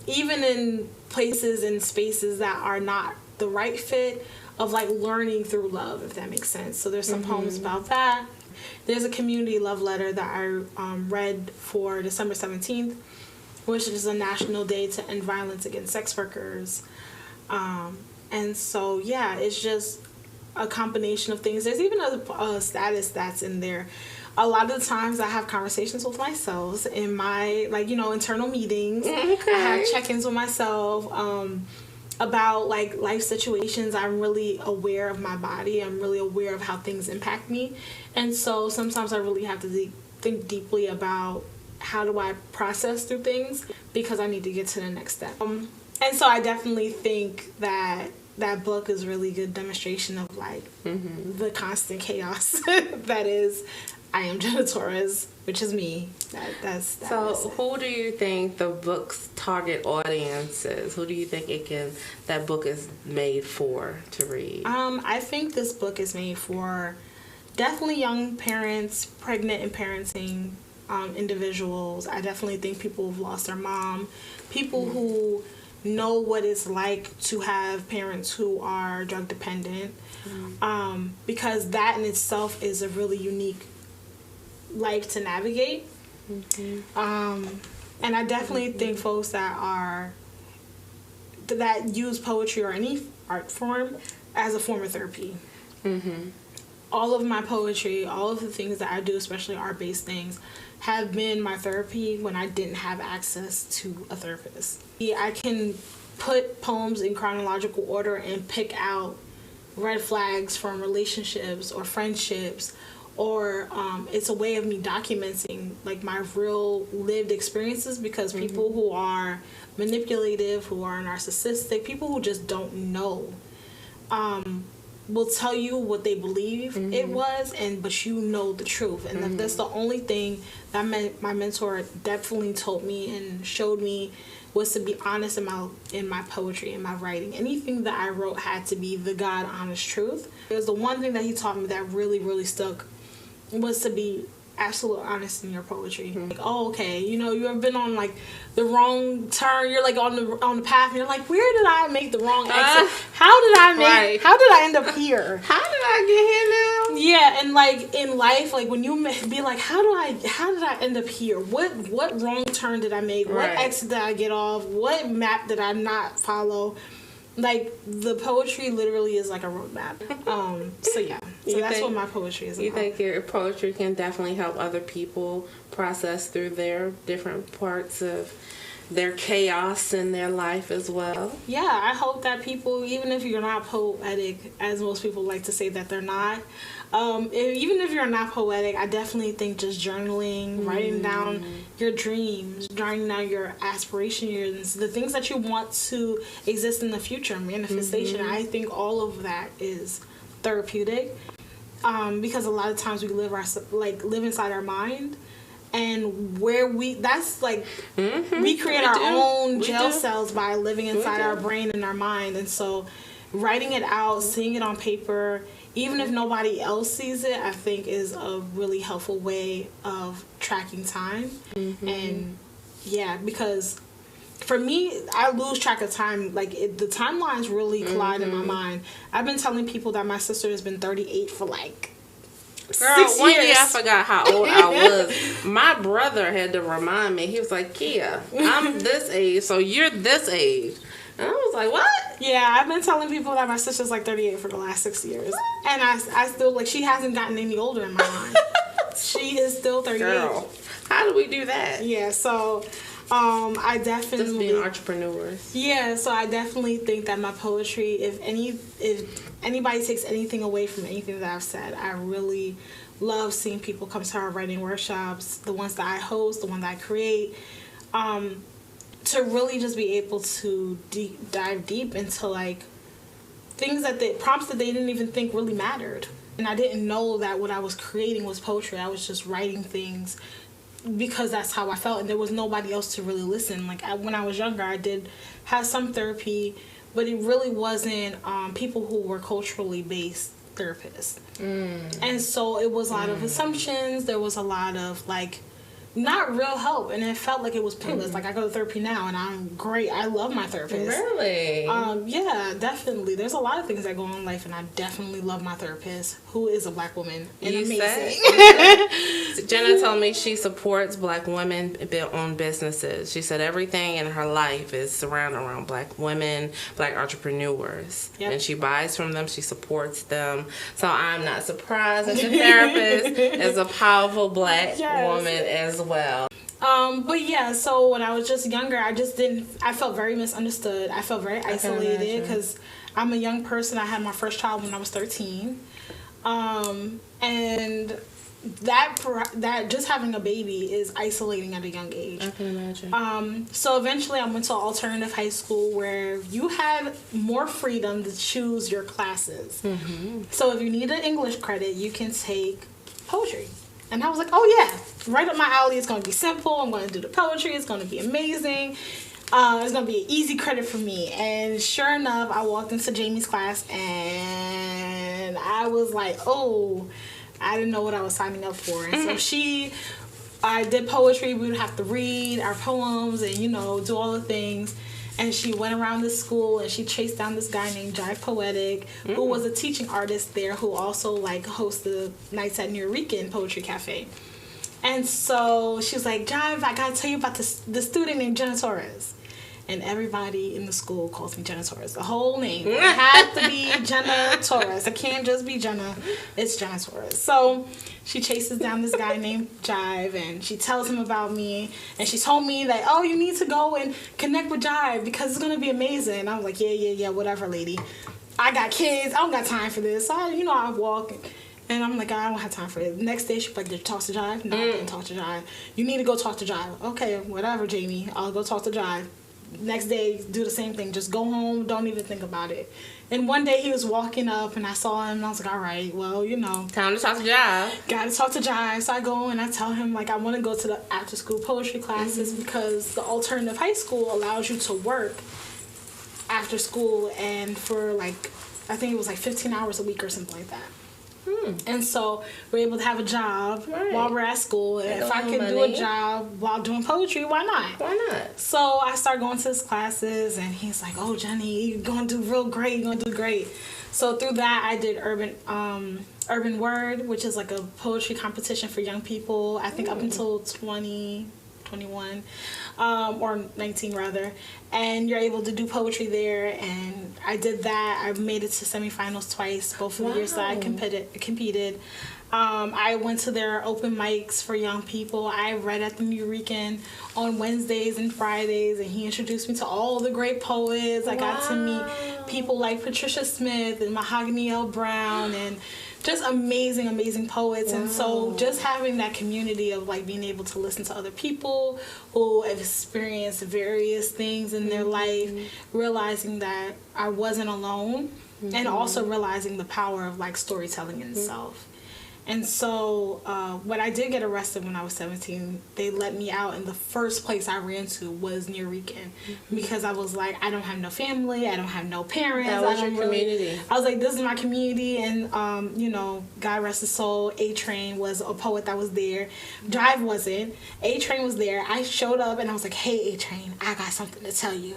even in places and spaces that are not the right fit, of like learning through love, if that makes sense. So there's some poems about that. There's a community love letter that I read for December 17th, which is a national day to end violence against sex workers. And so, yeah, it's just a combination of things. There's even a status that's in there. A lot of the times I have conversations with myself in my, like, you know, internal meetings. Okay. I have check-ins with myself about, like, life situations. I'm really aware of my body. I'm really aware of how things impact me. And so sometimes I really have to think deeply about how do I process through things, because I need to get to the next step. And so I definitely think that that book is a really good demonstration of, like, the constant chaos that is I Am Jenna Torres, which is me. So who do you think the book's target audience is? Who do you think that book is made for to read? I think this book is made for definitely young parents, pregnant and parenting individuals. I definitely think people who've lost their mom, people who know what it's like to have parents who are drug dependent, because that in itself is a really unique life to navigate. And I definitely think folks that use poetry or any art form as a form of therapy. All of my poetry, all of the things that I do, especially art-based things, have been my therapy when I didn't have access to a therapist. I can put poems in chronological order and pick out red flags from relationships or friendships, or it's a way of me documenting, like, my real lived experiences, because people who are manipulative, who are narcissistic, people who just don't know, will tell you what they believe it was, but you know the truth. And that's the only thing that my mentor definitely told me and showed me, was to be honest in my poetry and my writing. Anything that I wrote had to be the God honest truth. It was the one thing that he taught me that really, really stuck, was to be absolutely honest in your poetry. Like, oh, okay, you know, you have been on, like, the wrong turn, you're, like, on the path, and you're like, where did I make the wrong exit? How did I end up here? How did I get here now? Yeah, and, like, in life, like, when you be like, how did I end up here? What wrong turn did I make? What exit did I get off? What map did I not follow? Like, the poetry literally is like a roadmap. So yeah. So that's what my poetry is about. You think your poetry can definitely help other people process through their different parts of their chaos in their life as well? Yeah, I hope that people, even if you're not poetic, as most people like to say that they're not, even if you're not poetic, I definitely think just journaling, writing down your dreams, writing down your aspirations, the things that you want to exist in the future, manifestation. I think all of that is therapeutic, because a lot of times we live inside our mind. And that's like, we create our own jail cells by living inside our brain and our mind. And so writing it out, seeing it on paper, even if nobody else sees it, I think is a really helpful way of tracking time. And yeah, because for me, I lose track of time. Like, the timelines really collide in my mind. I've been telling people that my sister has been 38 for, like, Girl, 6 one years. year I forgot how old I was. My brother had to remind me. He was like, Kia, I'm this age, so you're this age. And I was like, what? Yeah, I've been telling people that my sister's like 38 for the last 6 years. And I still, like, she hasn't gotten any older in my mind. She is still 38. Girl, how do we do that? Yeah, so I definitely... Just being entrepreneurs. Yeah, so I definitely think that my poetry, if anybody takes anything away from anything that I've said, I really love seeing people come to our writing workshops, the ones that I host, the one that I create, to really just be able to dive deep into, like, prompts that they didn't even think really mattered. And I didn't know that what I was creating was poetry. I was just writing things because that's how I felt, and there was nobody else to really listen. Like when I was younger, I did have some therapy, but it really wasn't people who were culturally based therapists. And so it was a lot of assumptions. There was a lot of like not real help, and it felt like it was pointless. Like I go to therapy now and I'm great. I love my therapist. Really? Yeah, definitely. There's a lot of things that go on in life, and I definitely love my therapist, who is a black woman and amazing. Jenna told me she supports black women own businesses. She said everything in her life is surrounded around black women, black entrepreneurs. Yep. And she buys from them, she supports them. So I'm not surprised that your therapist is a powerful black woman as well. But yeah, so when I was just younger, I felt very misunderstood. I felt very isolated because I'm a young person. I had my first child when I was 13. And that just having a baby is isolating at a young age. I can imagine. So eventually I went to alternative high school where you had more freedom to choose your classes. So if you need an English credit, you can take poetry. And I was like, oh yeah, right up my alley. It's going to be simple. I'm going to do the poetry. It's going to be amazing. It's going to be an easy credit for me. And sure enough, I walked into Jamie's class and I was like, oh, I didn't know what I was signing up for. And so I did poetry. We would have to read our poems and, do all the things. And she went around the school and she chased down this guy named Jive Poetic, who was a teaching artist there, who also hosts the nights at New Rican Poetry Cafe. And so she was like, Jive, I gotta tell you about the student named Jenna Torres. And everybody in the school calls me Jenna Torres. The whole name. It had to be Jenna Torres. It can't just be Jenna. It's Jenna Torres. So she chases down this guy named Jive, and she tells him about me. And she told me that, oh, you need to go and connect with Jive because it's going to be amazing. And I was like, yeah, whatever, lady. I got kids. I don't got time for this. So, I walk. And I'm like, I don't have time for it. The next day, she's like, did you talk to Jive? No, I didn't talk to Jive. You need to go talk to Jive. Okay, whatever, Jamie. I'll go talk to Jive. Next day, do the same thing. Just go home. Don't even think about it. And one day he was walking up and I saw him and I was like, all right, well, time to talk to Jive. Got to talk to Jive. So I go and I tell him, I want to go to the after school poetry classes because the alternative high school allows you to work after school and for I think it was 15 hours a week or something like that. And so we're able to have a job while we're at school. And if I could do a job while doing poetry, why not? Why not? So I started going to his classes, and he's like, oh, Jenny, you're going to do real great. You're going to do great. So through that, I did Urban Word, which is a poetry competition for young people, I think up until 21 or 19 rather, and you're able to do poetry there. And I did that. I made it to semifinals twice, both of the years that I competed. I went to their open mics for young people. I read at the New Rican on Wednesdays and Fridays, and he introduced me to all the great poets. I got to meet people like Patricia Smith and Mahogany L. Brown and just amazing poets. And so just having that community of being able to listen to other people who have experienced various things in their life, realizing that I wasn't alone, and also realizing the power of storytelling in itself. And so when I did get arrested when I was 17, they let me out, and the first place I ran to was New Rican because I was like, I don't have no family, I don't have no parents. That was your community. I was like, this is my community. And God rest his soul, A-Train was a poet that was there. Jive wasn't. A-Train was there. I showed up and I was like, hey, A-Train, I got something to tell you.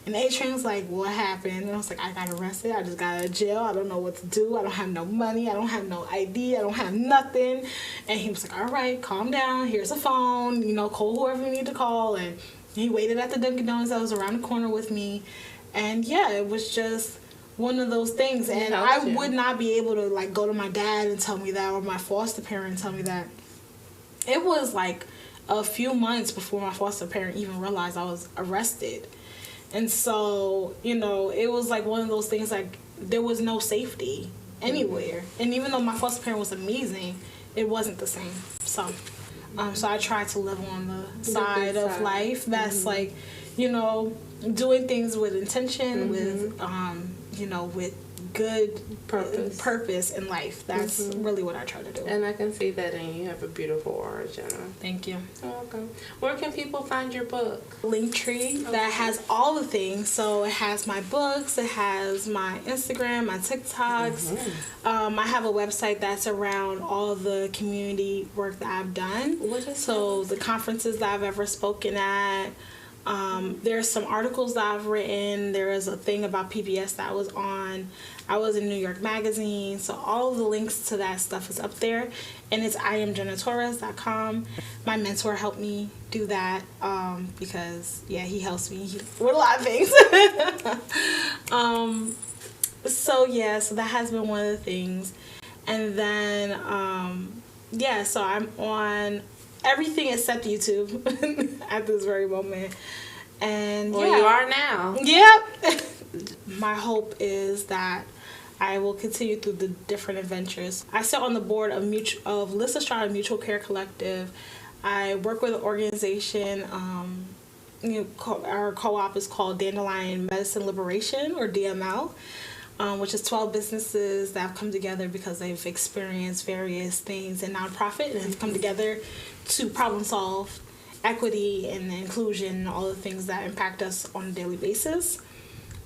And A-Train was like, what happened? And I was like, I got arrested. I just got out of jail. I don't know what to do. I don't have no money. I don't have no ID. I don't have nothing. And he was like, all right, calm down. Here's a phone. Call whoever you need to call. And he waited at the Dunkin' Donuts that was around the corner with me. And yeah, it was just one of those things. And I would not be able to go to my dad and tell me that, or my foster parent and tell me that. It was a few months before my foster parent even realized I was arrested. And so, it was one of those things, there was no safety anywhere. And even though my foster parent was amazing, it wasn't the same. So I tried to live on the side of life that's doing things with intention, with good purpose in life. That's really what I try to do. And I can see that in you. You have a beautiful aura, Jenna. Thank you. You're welcome. Where can people find your book? Linktree that has all the things. So it has my books, it has my Instagram, my TikToks. I have a website that's around all the community work that I've done. So the conferences that I've ever spoken at. There's some articles that I've written. There is a thing about PBS that I was on. I was in New York Magazine. So all of the links to that stuff is up there. And it's IamJennaTorres.com. My mentor helped me do that because, he helps me with a lot of things. So that has been one of the things. And then, so I'm on everything except YouTube at this very moment. And you are now. Yep. My hope is that I will continue through the different adventures. I sit on the board of Lissa Strada Mutual Care Collective. I work with an organization. Our co-op is called Dandelion Medicine Liberation, or DML. Which is 12 businesses that have come together because they've experienced various things in nonprofit and have come together to problem solve equity and inclusion, all the things that impact us on a daily basis.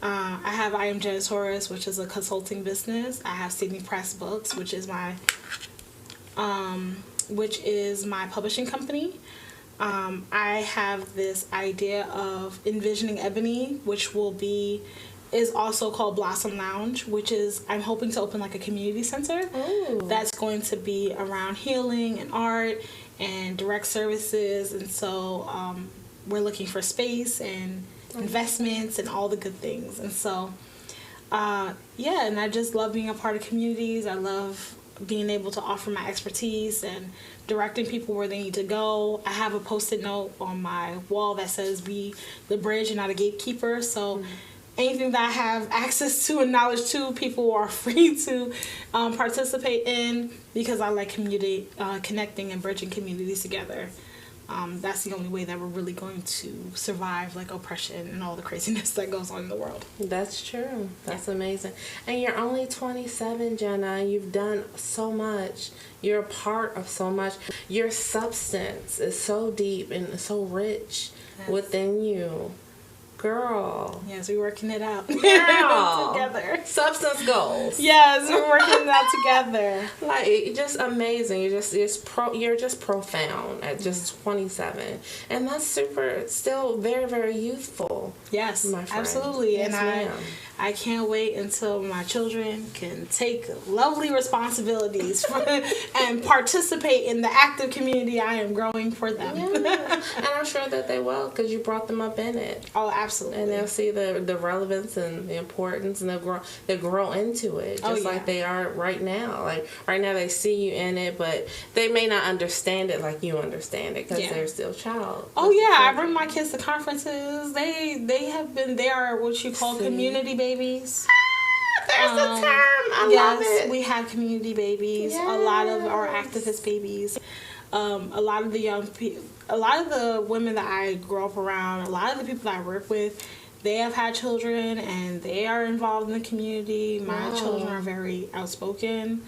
I have I Am Jenna Torres, which is a consulting business. I have Sydney Press Books, which is my publishing company. I have this idea of envisioning Ebony, which is also called Blossom Lounge, which is, I'm hoping to open like a community center. Ooh. That's going to be around healing and art and direct services. And so we're looking for space and investments and all the good things. And so, and I just love being a part of communities. I love being able to offer my expertise and directing people where they need to go. I have a Post-it note on my wall that says, be the bridge and not a gatekeeper. So anything that I have access to and knowledge to, people are free to participate in, because I like community, connecting and bridging communities together. That's the only way that we're really going to survive like oppression and all the craziness that goes on in the world. That's true. That's amazing. And you're only 27, Jenna. You've done so much. You're a part of so much. Your substance is so deep and so rich within you. Girl. Yes, we're working it out. Girl. Together. Substance goals. Yes, we're working it out together. Like, just amazing. You're just profound at just 27. And that's still very, very youthful. Yes, my friend. Absolutely. Yes, and I can't wait until my children can take lovely responsibilities and participate in the active community I am growing for them. Yeah. And I'm sure that they will, because you brought them up in it. Oh, absolutely. And they'll see the relevance and the importance, and they'll grow into it, just like they are right now. Like right now, they see you in it, but they may not understand it like you understand it, because they're still child. Oh yeah, I bring my kids to conferences. They are what you call community babies. There's a term. I love it. We have community babies. Yes. A lot of our activist babies. A lot of the young people, a lot of the women that I grew up around, a lot of the people that I work with, they have had children and they are involved in the community. My children are very outspoken,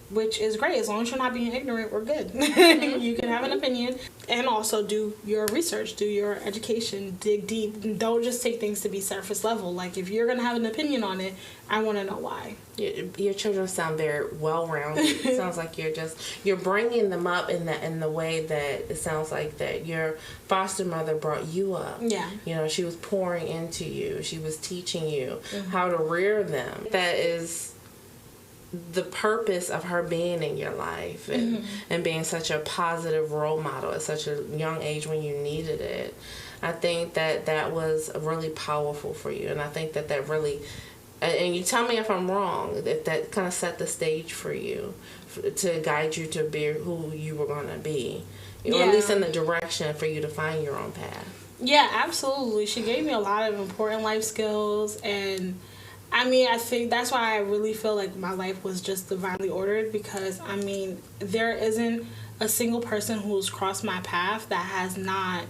which is great. As long as you're not being ignorant, we're good. You can have an opinion and also do your research, do your education, dig deep. Don't just take things to be surface level. Like, if you're going to have an opinion on it, I want to know why. Your children sound very well-rounded. It sounds like you're bringing them up in the way that it sounds like that your foster mother brought you up. Yeah. You know, she was pouring into you. She was teaching you how to rear them. That is the purpose of her being in your life and being such a positive role model at such a young age when you needed it. I think that was really powerful for you, and I think that really, and you tell me if I'm wrong, that kind of set the stage for you to guide you to be who you were going to be, or at least in the direction for you to find your own path. Yeah, absolutely. She gave me a lot of important life skills, and I mean, I think that's why I really feel like my life was just divinely ordered, because, I mean, there isn't a single person who's crossed my path that has not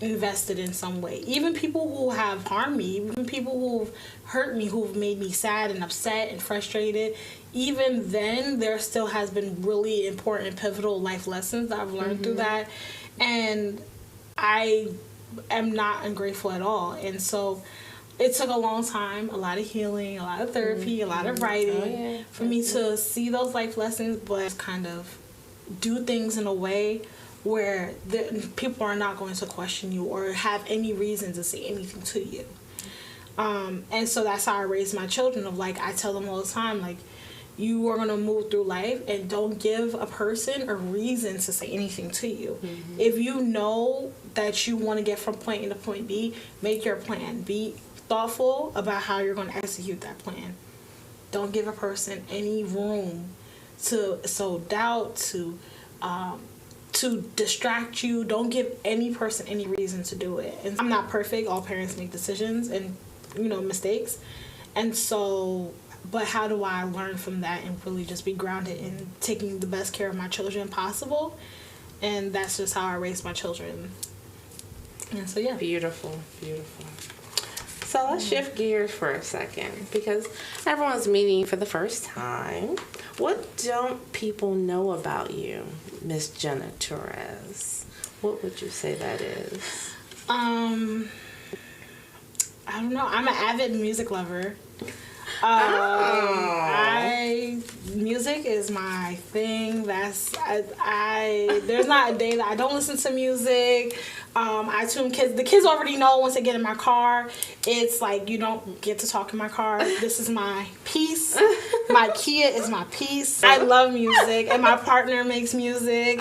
invested in some way. Even people who have harmed me, even people who've hurt me, who've made me sad and upset and frustrated, even then there still has been really important, pivotal life lessons that I've learned through that. And I am not ungrateful at all. And so it took a long time, a lot of healing, a lot of therapy, a lot of writing for me to see those life lessons, but kind of do things in a way where people are not going to question you or have any reason to say anything to you. And so that's how I raise my children. Of like, I tell them all the time, like, you are going to move through life and don't give a person a reason to say anything to you. If you know that you want to get from point A to point B, make your plan. Be thoughtful about how you're going to execute that plan. Don't give a person any room to sow doubt, to distract you. Don't give any person any reason to do it. And I'm not perfect. All parents make decisions and, mistakes. And so, but how do I learn from that and really just be grounded in taking the best care of my children possible? And that's just how I raise my children. And so, yeah. Beautiful, beautiful. So let's shift gears for a second, because everyone's meeting you for the first time. What don't people know about you, Miss Jenna Torres? What would you say that is? I don't know. I'm an avid music lover. Music is my thing. There's not a day that I don't listen to music. I tune kids. The kids already know once they get in my car. It's like, you don't get to talk in my car. This is my peace. My Kia is my peace. I love music, and my partner makes music.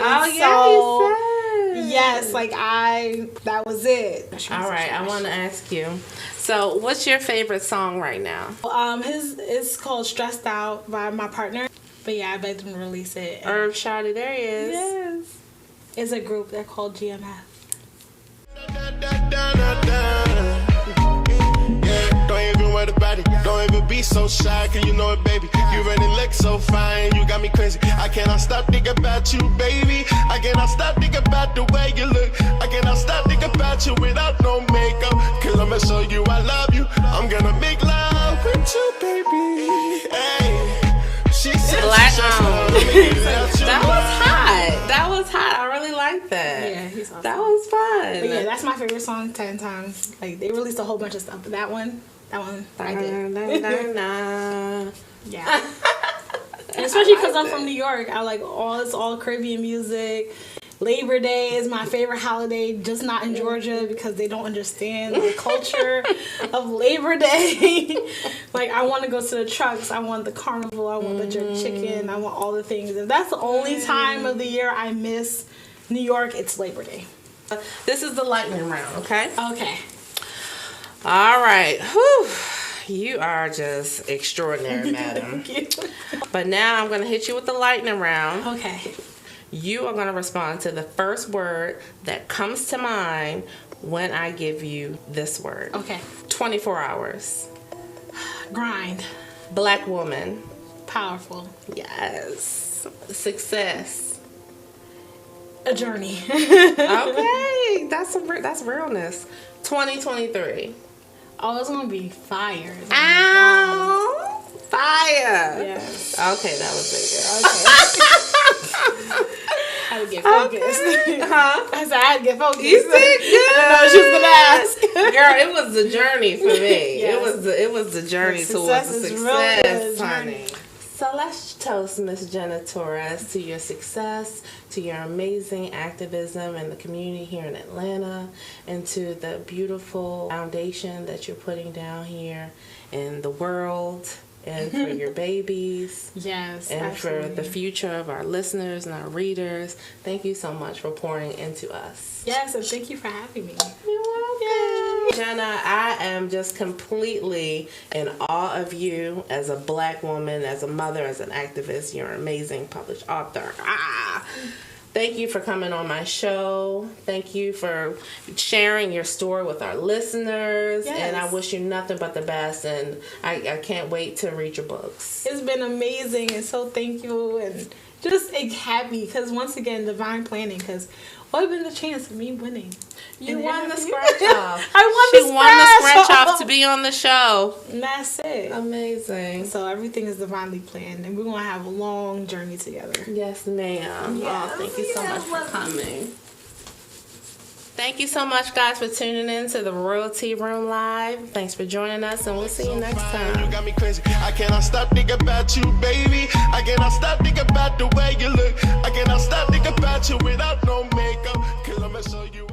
Yes, that was it. All right, I want to ask you. So, what's your favorite song right now? It's called "Stressed Out" by my partner. But yeah, I begged him to release it. Irv Shawty, there he is. Yes. It's a group. They're called GMF. Don't even worry about it. Don't even be so shy, cause you know it, baby. You really look so fine, you got me crazy. I cannot stop thinking about you, baby. I cannot stop thinking about the way you look. I cannot stop thinking about you without no makeup. Cause I'ma show you I love you. I'm gonna make love with you, baby. Hey. Black That was hot. That was hot. I really like that. Yeah, he's awesome. That was fun. But yeah, that's my favorite song 10 times. Like, they released a whole bunch of stuff, but that one, I did. Yeah. And especially because I'm from New York, I like all Caribbean music. Labor Day is my favorite holiday, just not in Georgia because they don't understand the culture of Labor Day. Like, I want to go to the trucks, I want the carnival, I want the jerk chicken, I want all the things. If that's the only time of the year I miss New York, it's Labor Day. This is the lightning round, okay? Okay. All right. Whew. You are just extraordinary, madam. Thank you. But now I'm going to hit you with the lightning round. Okay. You are going to respond to the first word that comes to mind when I give you this word. Okay. 24 hours. Grind. Black woman. Powerful. Yes. Success. A journey. Okay. That's realness. 2023. Oh, it's going to be fire. Ow. Fire. Yes. Okay, that was bigger. Okay. I had to get focused. Okay. Huh? I said I had to get focused. You did good. I know she was gonna ask. Girl, it was the journey for me. Yes. It was the journey towards the success, honey. So let's toast Miss Jenna Torres to your success, to your amazing activism in the community here in Atlanta, and to the beautiful foundation that you're putting down here in the world, and for your babies. Yes, and absolutely. for the future of our listeners and our readers. Thank you so much for pouring into us. Yes, and thank you for having me. You're welcome. Jenna, I am just completely in awe of you as a Black woman, as a mother, as an activist. You're an amazing published author. Thank you for coming on my show. Thank you for sharing your story with our listeners. Yes. And I wish you nothing but the best. And I can't wait to read your books. It's been amazing, and so thank you. And just happy because once again, divine planning. Because what would have been the chance of me winning? You And won the then- scratch off. I She won the scratch off to be on the show. And that's it. Amazing. So everything is divinely planned, and we're gonna have a long journey together. Yes, ma'am. Yes, Oh, thank you so yes, much for coming. Thank you so much, guys, for tuning in to the Royalty Room Live. Thanks for joining us, and we'll see you next You time. got me crazy. I cannot stop thinking about you, baby. I cannot stop thinking about the way you look. I cannot stop thinking about you without no makeup. Cause I'ma show you.